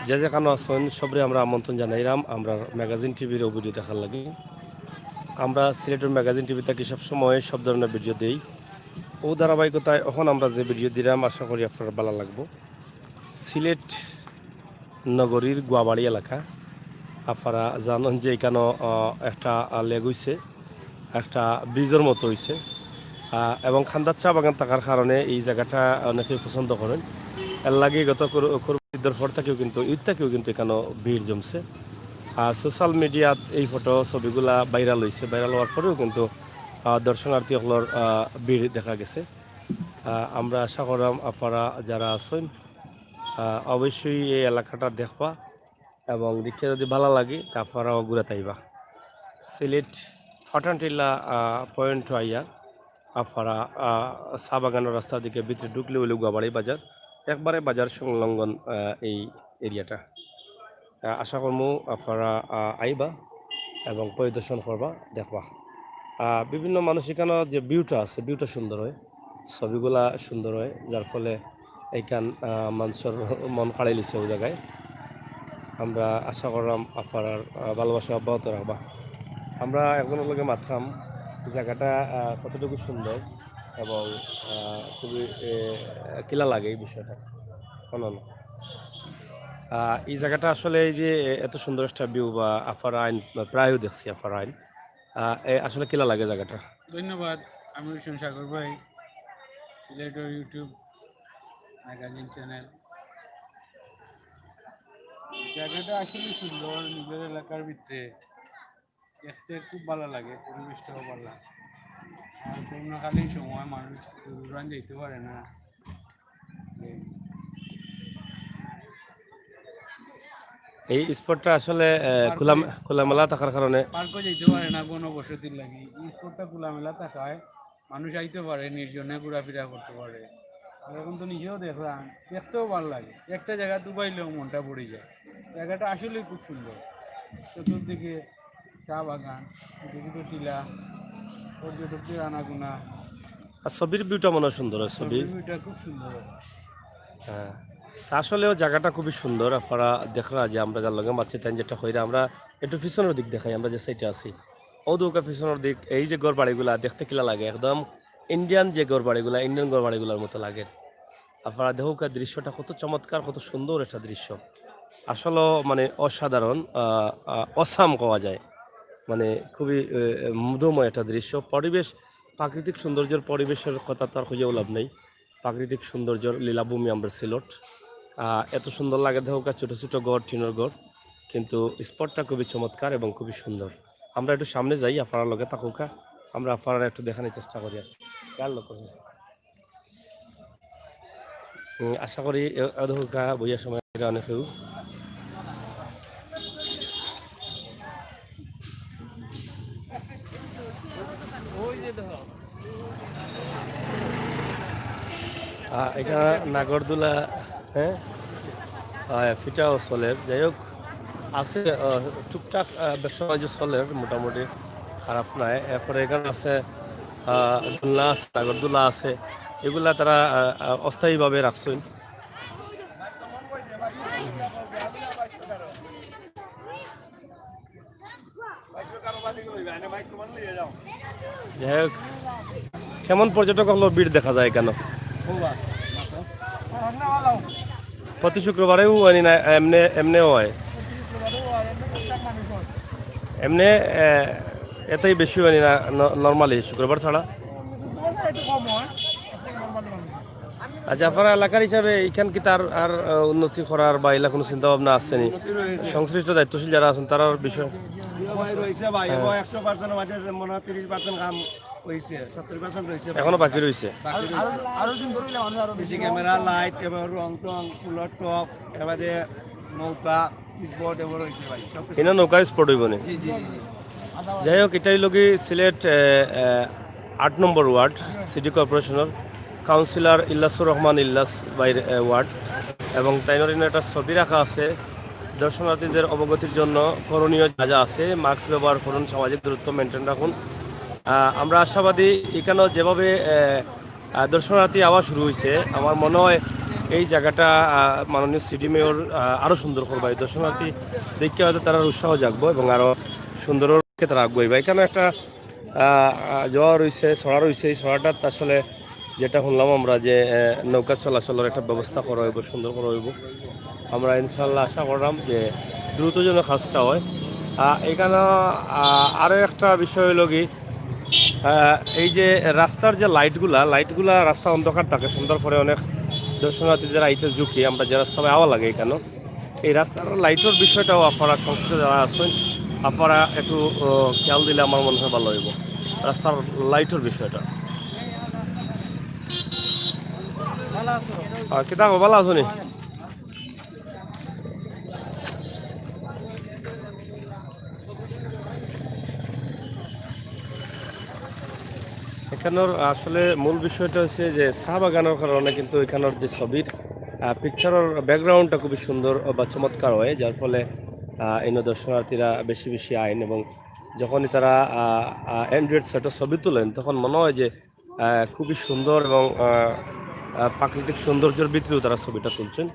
যে যেখানে আছেন সবরে আমরা আমন্ত্রণ জানাইলাম আমরা ম্যাগাজিন টিভির ভিডিও দেখার লাগে। আমরা সিলেটের ম্যাগাজিন টিভি থাকি সবসময় সব ধরনের ভিডিও দিই। ও ধারাবাহিকতায় এখন আমরা যে ভিডিও দিলাম আশা করি আপনার ভালো লাগবো। সিলেট নগরীর গোয়াবাড়ি এলাকা আপনারা জানেন যে এখানে একটা লেক হইছে, একটা ব্রিজের মতো হইছে এবং খান্দার চা বাগান থাকার কারণে এই জায়গাটা অনেকেই পছন্দ করেন। এর লাগে গত ঈদের পর থেকেও কিন্তু ঈদ থেকেও কিন্তু এখানে ভিড় জমছে। সোশ্যাল মিডিয়াত এই ফটো ছবিগুলা ভাইরাল হয়েছে, ভাইরাল হওয়ার পরেও কিন্তু দর্শনার্থীসকলের ভিড় দেখা গেছে। আমরা আশা করলাম আপনারা যারা আছেন অবশ্যই এই এলাকাটা দেখবা এবং দেখে যদি ভালো লাগে তা আপনারাও ঘুরে তাইবা। সিলেট ফাটানটিল্লা পয়েন্ট আইয়া আপনারা চা বাগানের রাস্তার দিকে ভিতরে ঢুকলে হইলে গোয়াবাড়ি বাজার, একবারে বাজার সংলগ্ন এই এরিয়াটা। আশা করমু আপনারা আইবা এবং পরিদর্শন করবা, দেখবা। বিভিন্ন মানুষ এখানে যে ভিউটা আছে ভিউটা সুন্দর হয়, ছবিগুলা সুন্দর হয়, যার ফলে এইখান মানুষের মন কাড়াই লিছে ওই জায়গায়। আমরা আশা করলাম আপনার ভালোবাসা অব্যাহত রাখবা। আমরা একজনের লগে মাথাম জায়গাটা কতটুকু সুন্দর এবং খুবই কিলা লাগে এই বিষয়টা। অনন্য এই জায়গাটা আসলে এই যে এত সুন্দর একটা ভিউ বা আফার আইন প্রায়ও দেখছি আফার আইন, আসলে কিলা লাগে জায়গাটা। ধন্যবাদ। আমি রুশন সাগর ভাই, সিলেটের ইউটিউব ম্যাগাজিন চ্যানেল। জায়গাটা আসলে সুন্দর, নিজের এলাকার ভিতরে দেখতে খুব ভালো লাগে, পরিবেশটাও ভালো লাগে। আর করোনাকালীন সময় মানুষ দূরান যেতে পারে না, এই স্পটটা আসলে খোলামেলা থাকার কারণে পার্কও যেতে পারে না গণবসতির লাগে। এই স্পটটা খোলামেলা থাকায় মানুষ আইতে পারে, নির্জনে ঘোরাফেরা করতে পারে। আর এখন তো নিজেও দেখলাম, দেখতেও ভালো লাগে। একটা জায়গা ডুবাইলেও মনটা পড়ে যায়। জায়গাটা আসলে খুব সুন্দর, চতুর্দিকে চা বাগান, ছোটো টিলা, পর্যটকদের আনাগোনা। আর ছবির ভিউটা মনে হয় সুন্দর হয়, ছবি ভিউটা খুব সুন্দর। হ্যাঁ। আসলেও জায়গাটা খুবই সুন্দর। আপনারা দেখরা যে আমরা যার লগে মাছি তাই যেটা হইরা আমরা একটু পিছনের দিক দেখাই, আমরা যে সাইডে আছি ও দৌকা পিছনের দিক, এই যে ঘর বাড়িগুলা দেখতে কিলা লাগে, একদম ইন্ডিয়ান যে ঘর বাড়িগুলা, ইন্ডিয়ান ঘর বাড়িগুলার মতো লাগে। আপনারা দেখুক দৃশ্যটা কত চমৎকার, কত সুন্দর একটা দৃশ্য। আসলে মানে অসাধারণ, অসাম পাওয়া যায়, মানে খুবই মধুময় একটা দৃশ্য। পরিবেশ, প্রাকৃতিক সৌন্দর্যের পরিবেশের কথা তো আর খুঁজেও লাভ নেই। প্রাকৃতিক সৌন্দর্যের লীলাভূমি আমরা সিলেট। এত সুন্দর লাগে দেখোকা, ছোটো ছোটো গড়, টিনের গড়, কিন্তু স্পটটা খুবই চমৎকার এবং খুবই সুন্দর। আমরা একটু সামনে যাই, আপনার লগে থাকুকা, আমরা আপনারা একটু দেখানোর চেষ্টা করি আর কার লোক আশা করি দেখোকা বইয়ার সময় অনেকেও এখানে নাগরদোলা, হ্যাঁ ফিটাও চলের, যাই হোক আছে টুকটাক ব্যবসা বাণিজ্য চলের, মোটামুটি খারাপ নাই। এরপরে এখানে আছে দোলনা আছে, নাগরদোলা আছে, এগুলা তারা অস্থায়ীভাবে রাখছেন। যাই হোক, কেমন পর্যটক হলো ভিড় দেখা যায় কেন? প্রতি শুক্রবারেও হয়নি না, এমনি এমনিও হয়, এমনি এতই বেশি হয়নি না নর্মালি শুক্রবার ছাড়া। আচ্ছা, আপনারা এলাকার হিসাবে এইখান কি তার আর উন্নতি করার বা এলাকা কোনো চিন্তা ভাবনা আসছেনি? সংশ্লিষ্ট দায়িত্বশীল যারা আছেন তার বিষয় এখনো বাকি রয়েছে। সিসি ক্যামেরা, লাইট, এবার রং টং, ফুলর টপ, এবারে নৌকা স্পট এবার হয়েছে ভাই। এনে নৌকা স্পট হইব না। জি জি জি। যাই হোক, এটাই লগি সিলেট 8 নম্বর ওয়ার্ড সিটি কর্পোরেশনের কাউন্সিলর ইল্লাসুর রহমান ইল্লাস বাইর ওয়ার্ড, এবং তাইনের একটা ছবি রাখা আছে দর্শনার্থীদের অবগতির জন্য করণীয় যা যা আছে। মাস্ক ব্যবহার করুন, সামাজিক দূরত্ব মেনটেন রাখুন। আমরা আশাবাদী এখানেও যেভাবে দর্শনার্থী আওয়া শুরু হয়েছে, আমার মনে হয় এই জায়গাটা মাননীয় সিটি মেয়র আরও সুন্দর করবা, এই দর্শনার্থী দেখতে হয়তো তারা উৎসাহ জাগবো এবং আরও সুন্দরকে তারা আগুয়াইবা। এখানে একটা জোয়া রয়েছে, ছড়া রয়েছে, এই ছড়াটার আসলে যেটা শুনলাম আমরা যে নৌকা চলাচলের একটা ব্যবস্থা করা হইব, সুন্দর করা হইব। আমরা ইনশাল্লাহ আশা করলাম যে দ্রুত যেন কাজটা হয়। এখানে আরও একটা বিষয় হইল কি, এই যে রাস্তার যে লাইটগুলা রাস্তা অন্ধকার থাকে, সন্ধ্যার পরে অনেক দর্শনার্থীদের আইতে ঝুঁকি, আমরা যে রাস্তা আওয়া লাগে এখানে এই রাস্তার লাইটের বিষয়টাও আপনারা সংশ্লিষ্ট যারা আছেন আপনারা একটু খেয়াল দিলে আমার মনে হয় ভালো হইব রাস্তার লাইটের বিষয়টা। কিতা ভালো আছো নি? এখানের আসলে মূল বিষয়টা হচ্ছে যে চা বাগানের কারণে কিন্তু এখানের যে ছবির পিকচারের ব্যাকগ্রাউন্ডটা খুবই সুন্দর বা চমৎকার হয়, যার ফলে এই দর্শনার্থীরা বেশি বেশি আইন এবং যখনই তারা অ্যান্ড্রয়েড সেটের ছবি তোলেন তখন মনে হয় যে খুবই সুন্দর এবং প্রাকৃতিক সৌন্দর্যের ভিতরেও তারা ছবিটা তুলছেন।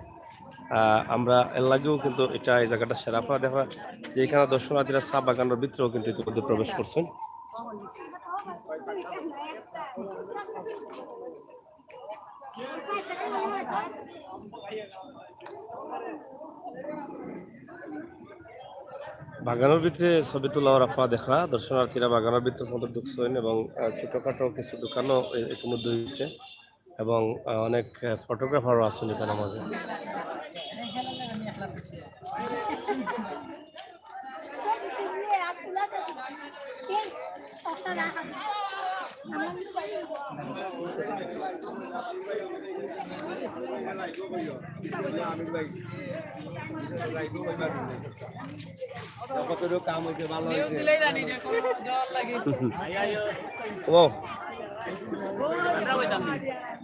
আমরা এর লাগেও কিন্তু এটা এই জায়গাটা সেরা আপনারা দেখা যে এখানে দর্শনার্থীরা চা বাগানের ভিতরেও কিন্তু ইতিমধ্যে প্রবেশ করছেন। বাগানের ভিতরে ছবি তোলা রাফা দেখা দর্শনার্থীরা বাগানের ভিতরে মধ্যে ঢুকছেন এবং ছোটখাটো কিছু দোকানও ইতিমধ্যে হয়েছে এবং অনেক ফটোগ্রাফারও আছেন এখানে মাঝে। কাম হইতে ভালো হয়েছে। ও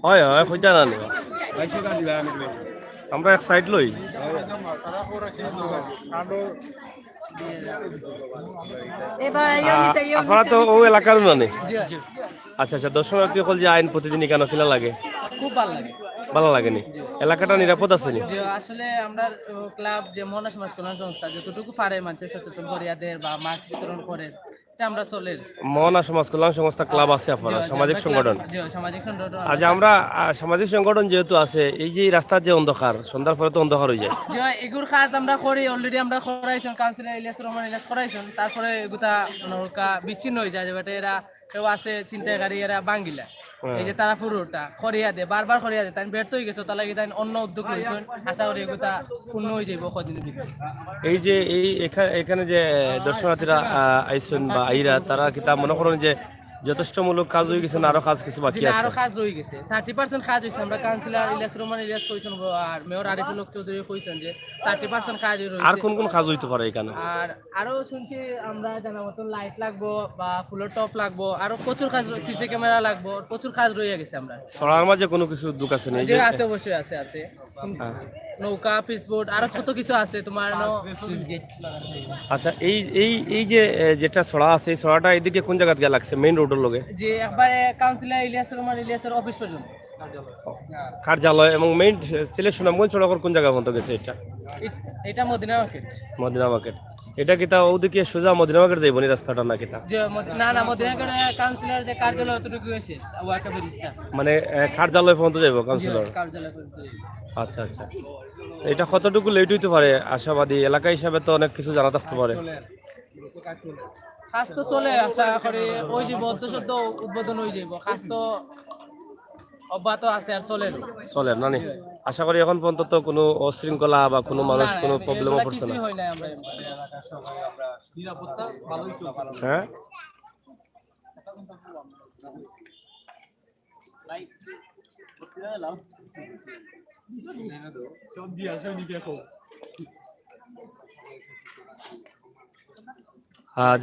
হয় হয় হইতা না নি? আমরা এক সাইড লই আপনারা তো ও এলাকার মানে। আচ্ছা আচ্ছা, দর্শনার্থী সকল যে আইন প্রতিদিন কেন খেলা লাগে? খুব ভালো লাগে। ভালো লাগেনি? এলাকাটা নিরাপদ আছে নি? যে আসলে আমরা ক্লাব যে মনা সমাজ কল্যাণ সংস্থা যতটুকু পারে মানুষের সচেতন করিয়াদের বা মাছ বিতরণ করে এটা আমরা চলে। মহনা সমাজ কল্যাণ সংস্থা ক্লাব আছে আপনারা, সামাজিক সংগঠন? সামাজিক সংগঠন। আচ্ছা, আমরা সামাজিক সংগঠন যেহেতু আছে, এই যে রাস্তার যে অন্ধকার সন্ধ্যার পরে তো অন্ধকার হয়ে যায়, যে এগুর কাজ আমরা করি অলরেডি আমরা করাইছেন কাউন্সিলর ইলিয়াস রহমান ইলিয়াস করাইছেন, তারপরে এগুতা নৌকা বিচ্ছিন্ন হয়ে যায় যে বেটা এরা কেউ আছে চিন্তাকারী এরা বাঙ্গিলা এই যে তারা পুরোটা খরিয়া দে বারবার খরিয়া দে তাই ব্যর্থ হয়ে গেছে, তাহলে কি তাই অন্য উদ্যোগ লইছেন, আশা করি এগুতা পূর্ণ হয়ে যাইব কদিনের ভিতরে। এই যে এই এখানে যে দর্শনার্থীরা আইসেন বা আইরা তারা কি তা মনে করেন যে যথেষ্টমূলক কাজ হয়ে গেছে না আরো কাজ কিছু বাকি আছে? আরো কাজ রয়ে গেছে, 30% কাজ হয়েছে। আমরা কাউন্সিলর ইলিয়াস রহমান ইলিয়াস কইছেন আর মেয়র আরিফুল হক চৌধুরী কইছেন যে 30% কাজ রয়েছে। আর কোন কোন কাজ হইতে পারে এখানে? আর আরো শুনছি আমরা জানা মতন লাইট লাগবো বা ফুলের টপ লাগবো, আরো প্রচুর কাজ, সিসি ক্যামেরা লাগবো, প্রচুর কাজ রয়ে গেছে। আমরা সরার মাঝে কোনো কিছু দুঃখ আছে না? যে আছে অবশ্যই আছে আছে নৌকা পিসবোর্ড আরো কত কিছু আছে তোমার সুইচ গেট। আচ্ছা, এই এই এই যে যেটা ছড়া আছে এই ছড়াটা এদিকে কোন জায়গা গিয়ে লাগছে? মেইন রোডের লগে যে একবারে কাউন্সিলর ইলিয়াস রহমান ইলিয়াসের অফিস পর্যন্ত কার্যালয় এবং মেইন সিলেট সুনামগঞ্জ সড়কের কোন জায়গা পর্যন্ত গেছে এটা? এটা মদিনা মার্কেট। মদিনা মার্কেট এটা কি তা ওদিকে সোজা মদিনা মার্কেট যাইব নি রাস্তাটা নাকি তা? যে না না মদিনা মার্কেট কাউন্সিলর যে কার্যালয় অতটুকু হয়েছে ওয়াকা ব্রিজটা মানে কার্যালয় পর্যন্ত যাইব কাউন্সিলর? কার্যালয় পর্যন্ত। আচ্ছা আচ্ছা, এটা কতটুকু লেট হইতে পারে আশাবাদী? এলাকা হিসাবে তো অনেক কিছু জানা থাকতে পারে। কাজ তো চলে, আশা করি ওই যে সদ্য উদ্বোধন হয়ে যাইব, কাজ তো অব্যাহত আছে আর চলে চলে না নি? আশা করি এখন পর্যন্ত তো কোনো অশৃঙ্খলা বা কোনো মানুষ কোনো প্রবলেমও পড়ছে না? কিছুই হয় না। আমরা নিরাপত্তা ভালোই চলছে। হ্যাঁ,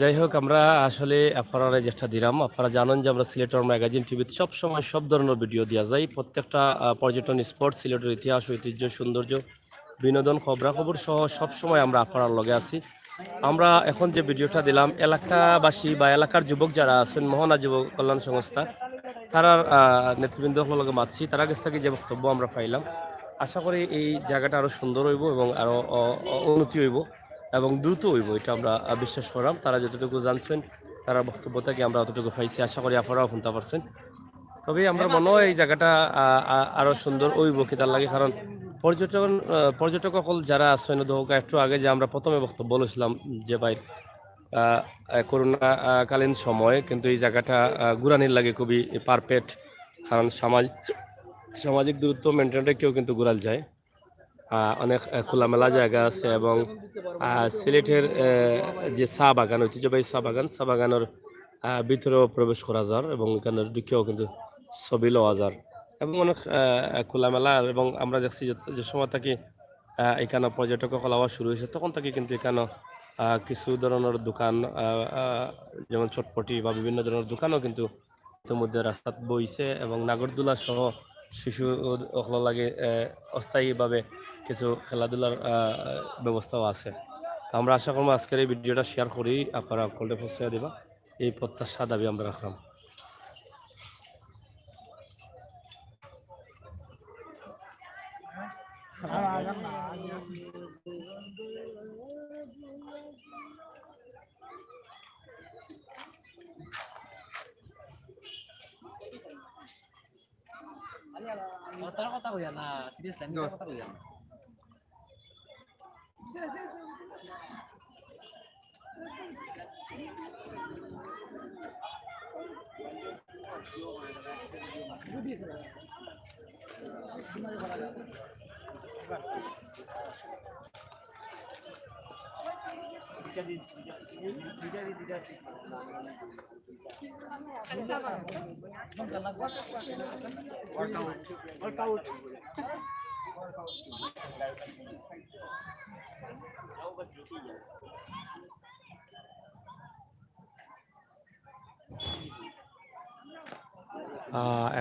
যাই হোক, আমরা আসলে আপনারা যেটা দিলাম, আপনারা জানেন যে আমরা সিলেটের ম্যাগাজিন টিভিতে সবসময় সব ধরনের ভিডিও দেওয়া যায়। প্রত্যেকটা পর্যটন স্পট, সিলেটের ইতিহাস, ঐতিহ্য, সৌন্দর্য, বিনোদন, খবরাখবর সহ সবসময় আমরা আপনার লগে আছি। আমরা এখন যে ভিডিওটা দিলাম, এলাকাবাসী বা এলাকার যুবক যারা আছেন মোহনা যুব কল্যাণ সংস্থা তারার নেতৃবৃন্দগুলোর লগে মাতছি, তারা কাছ থেকে যে বক্তব্য আমরা পাইলাম আশা করি এই জায়গাটা আরও সুন্দর হইব এবং আরও উন্নতি হইব এবং দ্রুত হইব, এটা আমরা বিশ্বাস করলাম। তারা যতটুকু জানছেন তারা বক্তব্য থেকে আমরা অতটুকু পাইছি, আশা করি আপনারাও শুনতে পারছেন। তবে আমরা মনে হয় এই জায়গাটা আরও সুন্দর হইব কি তার লাগে, কারণ পর্যটক সকল যারা আছেন দোকা একটু আগে যে আমরা প্রথমে বক্তব্য বলেছিলাম যে ভাই করোনা কালীন সময় কিন্তু এই জায়গাটা ঘুরানির লাগে খুবই পারফেক্ট, কারণ সামাজিক দূরত্ব মেনটেন রেখেও কিন্তু ঘুরাল যায়। অনেক খোলামেলা জায়গা আছে এবং সিলেটের যে চা বাগান, ঐতিহ্যবাহী চা বাগানের ভিতরেও প্রবেশ করা যার এবং এখানে ঢুকেও কিন্তু ছবি লওয়া যার এবং অনেক খোলামেলা। এবং আমরা দেখছি যে সময় থাকি এখানে পর্যটক হওয়া শুরু হয়েছে তখন থেকে কিন্তু এখানে কিছু ধরনের দোকান যেমন চটপটি বা বিভিন্ন ধরনের দোকানও কিন্তু ইতিমধ্যে রাস্তাত বইছে এবং নাগরদোলা সহ শিশু লাগে অস্থায়ীভাবে কিছু খেলাধুলার ব্যবস্থাও আছে। আমরা আশা করবো আজকের এই ভিডিওটা শেয়ার করি আপনারা কলটা পৌঁছে দেবা, এই প্রত্যাশা দাবি আমরা রাখলাম। কথার কথা কইয়া না, সিরিয়াসলি কথা কইয়া না।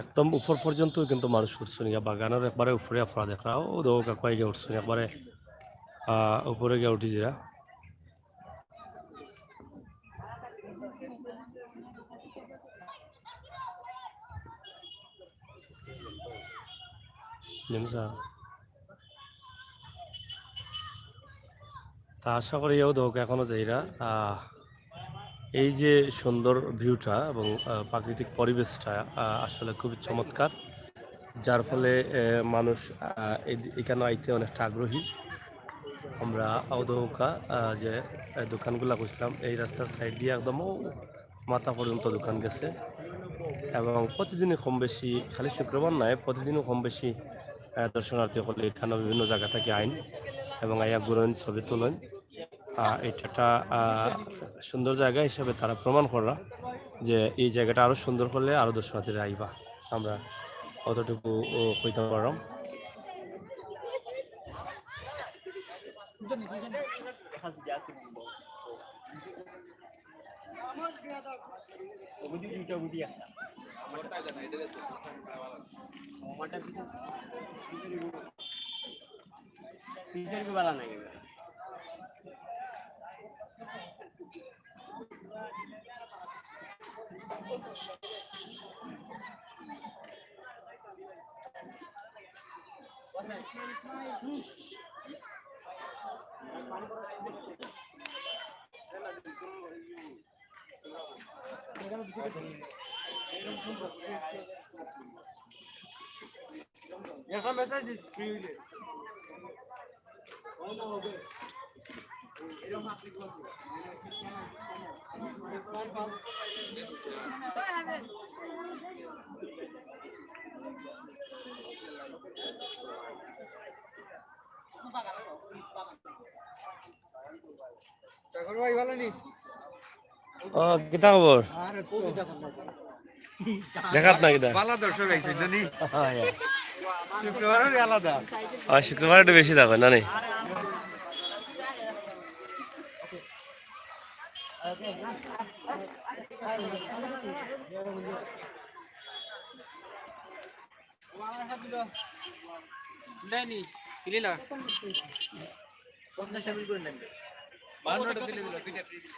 একদম উপর পর্যন্ত কিন্তু মানুষ উঠছে না, বাগানের একবারে উপরে আপনারা দেখা ও দোকা কাকুয়াই গিয়ে উঠছে একবারে উপরে গিয়ে উঠি যারা তা আশা করি এও দোকা এখনো যাইরা এই যে সুন্দর ভিউটা এবং প্রাকৃতিক পরিবেশটা আসলে খুবই চমৎকার, যার ফলে মানুষ এখানে আইতে অনেকটা আগ্রহী। আমরা আউদৌকা যে দোকানগুলো খুঁজলাম এই রাস্তার সাইড দিয়ে একদম মাথা পর্যন্ত দোকান গেছে এবং প্রতিদিনই কম বেশি, খালি শুক্রবার নয় প্রতিদিনও কম বেশি দর্শনার্থী হলে এখানে বিভিন্ন জায়গা থেকে আইন এবং আইয়া ঘুরেন ছবি তোলেন। এটা একটা সুন্দর জায়গা হিসেবে তারা প্রমাণ করা যে এই জায়গাটা আরও সুন্দর করলে আরও দর্শনার্থীরা আইবা, আমরা অতটুকু কইতে পারলাম। কিতা খবর দেখাত না কিতা শুক্রবার একটু বেশি যাবে না নি দেয়নি কিলিলা 50 টাকা করে নেন 12টা দিলে দিল 2টা ফ্রি দিল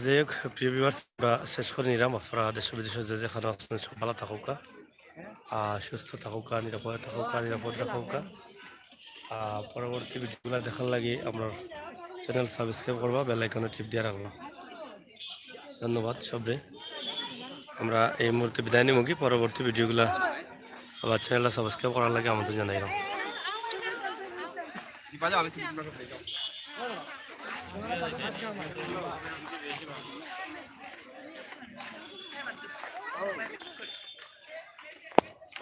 যাই হোক প্রিয় ভিউয়ার্স, আমরা শেষ করে নিলাম। আপনারা দেশ বিদেশে যে যেখানে আছেন সব ভালো থাকুকা, সুস্থ থাকুকা, নিরাপদে থাকুকা, নিরাপদ রাখুকা। পরবর্তী ভিডিওগুলো দেখার লাগে আমরা চ্যানেল সাবস্ক্রাইব করবা, বেল আইকনে টিপ দিয়ে রাখবা। ধন্যবাদ সবরে। আমরা এই মুহূর্তে বিদায় নিব কি, পরবর্তী ভিডিওগুলো আবার চ্যানেলটা সাবস্ক্রাইব করার লাগে আমাদের জানাইলাম।